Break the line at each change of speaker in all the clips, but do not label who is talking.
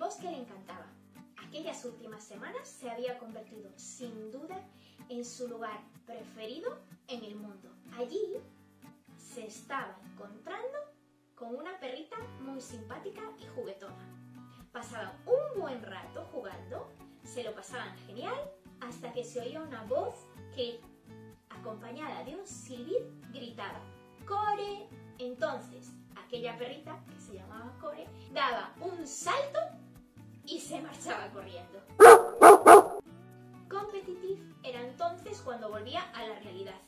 bosque le encantaba. Aquellas últimas semanas se había convertido, sin duda, en su lugar preferido en el mundo. Allí se estaba encontrando con una perrita muy simpática y juguetona. Pasaban un buen rato jugando, se lo pasaban genial, hasta que se oía una voz que, acompañada de un silbido, gritaba ¡Core! Entonces, aquella perrita, que se llamaba Core, daba un salto y se marchaba corriendo. Competitive era entonces cuando volvía a la realidad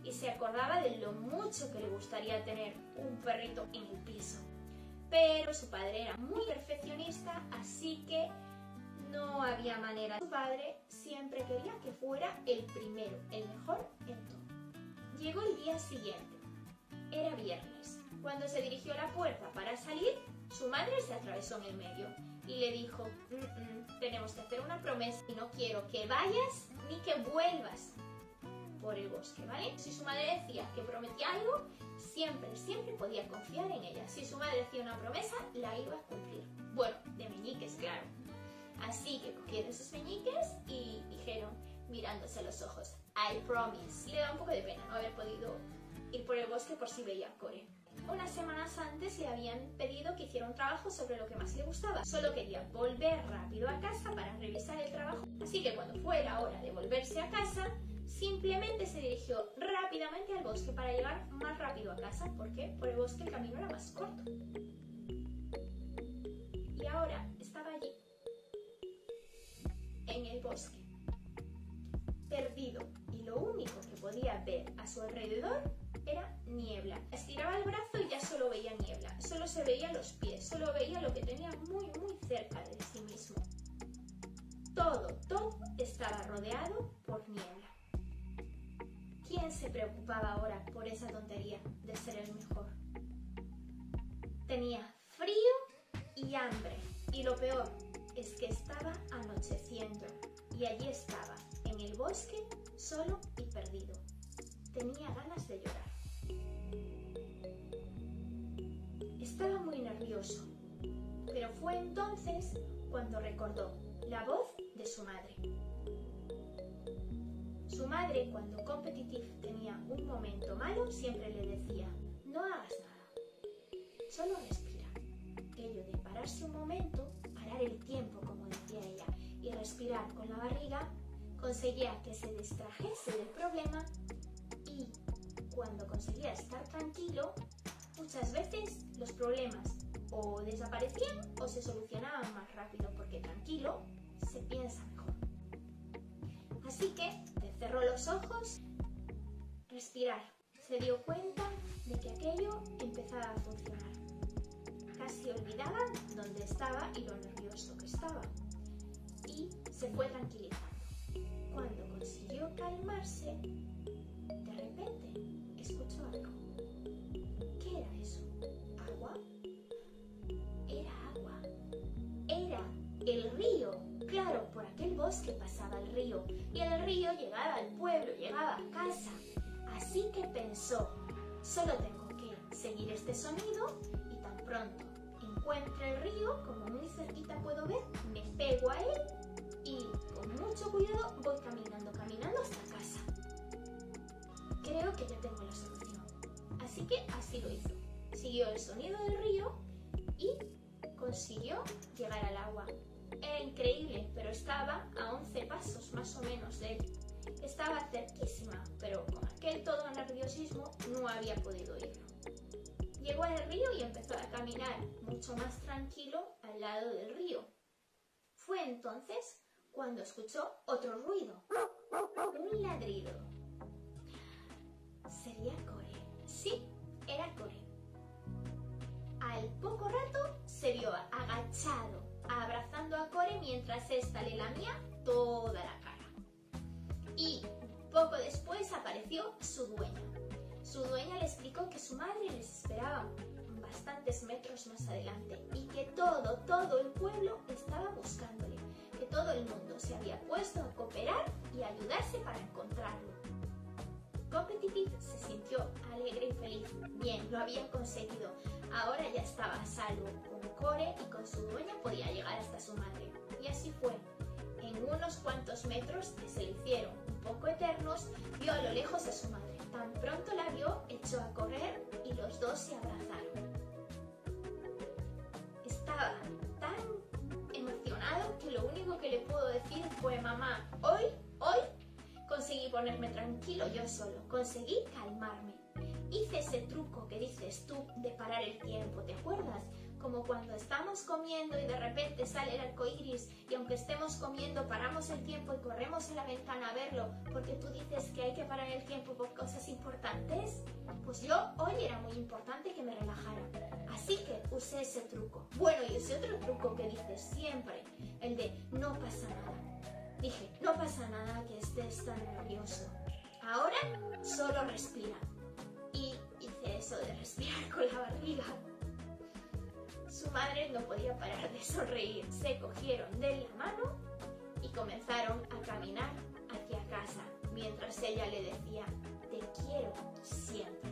y se acordaba de lo mucho que le gustaría tener un perrito en el piso. Pero su padre era muy perfeccionista, así que no había manera. Su padre siempre quería que fuera el primero, el mejor en todo. Llegó el día siguiente. Era viernes. Cuando se dirigió a la puerta para salir, su madre se atravesó en el medio y le dijo: tenemos que hacer una promesa y no quiero que vayas ni que vuelvas por el bosque, ¿vale? Si su madre decía que prometía algo, siempre podía confiar en ella. Si su madre hacía una promesa, la iba a cumplir. Bueno, de meñiques, claro. Así que cogieron sus meñiques y dijeron, mirándose a los ojos, I promise. Le da un poco de pena no haber podido ir por el bosque por si veía a Core. Unas semanas antes le habían pedido que hiciera un trabajo sobre lo que más le gustaba. Solo quería volver rápido a casa para revisar el trabajo. Así que cuando fue la hora de volverse a casa, simplemente se dirigió rápidamente al bosque para llegar más rápido a casa, porque por el bosque el camino era más corto. Y ahora estaba allí, en el bosque, perdido, y lo único que podía ver a su alrededor era niebla. Estiraba el brazo y ya solo veía niebla, solo se veía los pies, solo veía lo que tenía muy cerca de sí mismo. Todo estaba rodeado por niebla. ¿Quién se preocupaba ahora por esa tontería de ser el mejor? Tenía frío y hambre, y lo peor es que estaba anocheciendo, y allí estaba, en el bosque, solo y perdido. Tenía ganas de llorar. Estaba muy nervioso, pero fue entonces cuando recordó la voz de su madre. Su madre, cuando Competitive tenía un momento malo, siempre le decía, no hagas nada, solo respira. Aquello de pararse un momento, parar el tiempo, como decía ella, y respirar con la barriga, conseguía que se distrajese del problema, y cuando conseguía estar tranquilo, muchas veces los problemas o desaparecían o se solucionaban más rápido, porque tranquilo se piensa mejor. Así que cerró los ojos, respirar. Se dio cuenta de que aquello empezaba a funcionar. Casi olvidaba dónde estaba y lo nervioso que estaba. Y se fue tranquilizando. Cuando consiguió calmarse, de repente escuchó algo. ¿Qué era eso? ¿Agua? Era agua. Era el río. Claro, por aquel bosque pasaba el río, y el río llegaba al pueblo, llegaba a casa. Así que pensó, solo tengo que seguir este sonido, y tan pronto encuentre el río, como muy cerquita puedo ver, me pego a él y con mucho cuidado voy caminando hasta casa. Creo que ya tengo la solución. Así que así lo hizo. Siguió el sonido del río y consiguió llegar al agua. Era increíble, pero estaba a 11 pasos más o menos de él. Estaba cerquísima, pero con aquel todo nerviosismo no había podido irlo. Llegó al río y empezó a caminar mucho más tranquilo al lado del río. Fue entonces cuando escuchó otro ruido, un ladrido. ¿Sería Core? Sí, era Core. Al poco rato se vio agachado, abrazando a Core mientras ésta le lamía toda la cara. Y poco después apareció su dueña. Su dueña le explicó que su madre les esperaba bastantes metros más adelante y que todo el pueblo estaba buscándole, que todo el mundo se había puesto a cooperar y a ayudarse para encontrarlo. Competitive se sintió alegre y feliz. Bien, lo había conseguido. Ahora ya estaba a salvo con Core y con su dueña podía llegar hasta su madre. Y así fue. En unos cuantos metros que se le hicieron un poco eternos, vio a lo lejos a su madre. Tan pronto la vio, echó a correr y los dos se abrazaron. Estaba tan emocionado que lo único que le pudo decir fue: mamá, hoy conseguí ponerme tranquilo yo solo, conseguí calmarme. Hice ese truco que dices tú de parar el tiempo, ¿te acuerdas? Como cuando estamos comiendo y de repente sale el arco iris y aunque estemos comiendo paramos el tiempo y corremos a la ventana a verlo porque tú dices que hay que parar el tiempo por cosas importantes. Pues yo hoy era muy importante que me relajara, así que usé ese truco. Bueno, y ese otro truco que dices siempre, el de no pasa nada. Dije, no pasa nada que estés tan nervioso. Ahora solo respira. Y hice eso de respirar con la barriga. Su madre no podía parar de sonreír. Se cogieron de la mano y comenzaron a caminar hacia casa, mientras ella le decía: te quiero siempre.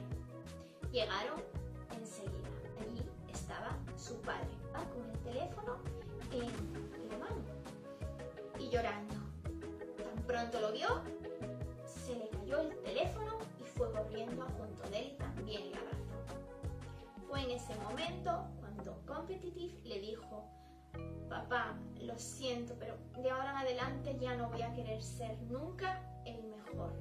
Llegaron enseguida. Allí estaba su padre, con el teléfono en la mano y llorando. Tan pronto lo vio, se le cayó el teléfono y fue corriendo junto de él y también le abrazó. Fue en ese momento cuando Competitive le dijo: papá, lo siento, pero de ahora en adelante ya no voy a querer ser nunca el mejor.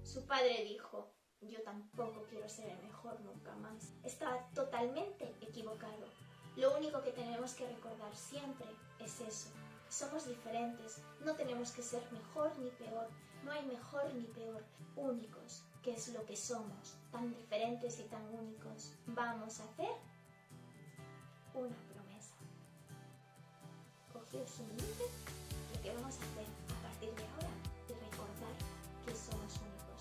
Su padre dijo: yo tampoco quiero ser el mejor nunca más. Estaba totalmente equivocado. Lo único que tenemos que recordar siempre es eso. Somos diferentes, no tenemos que ser mejor ni peor. No hay mejor ni peor, únicos, que es lo que somos, tan diferentes y tan únicos. Vamos a hacer una promesa. Cogeos un límite, lo que vamos a hacer a partir de ahora es recordar que somos únicos.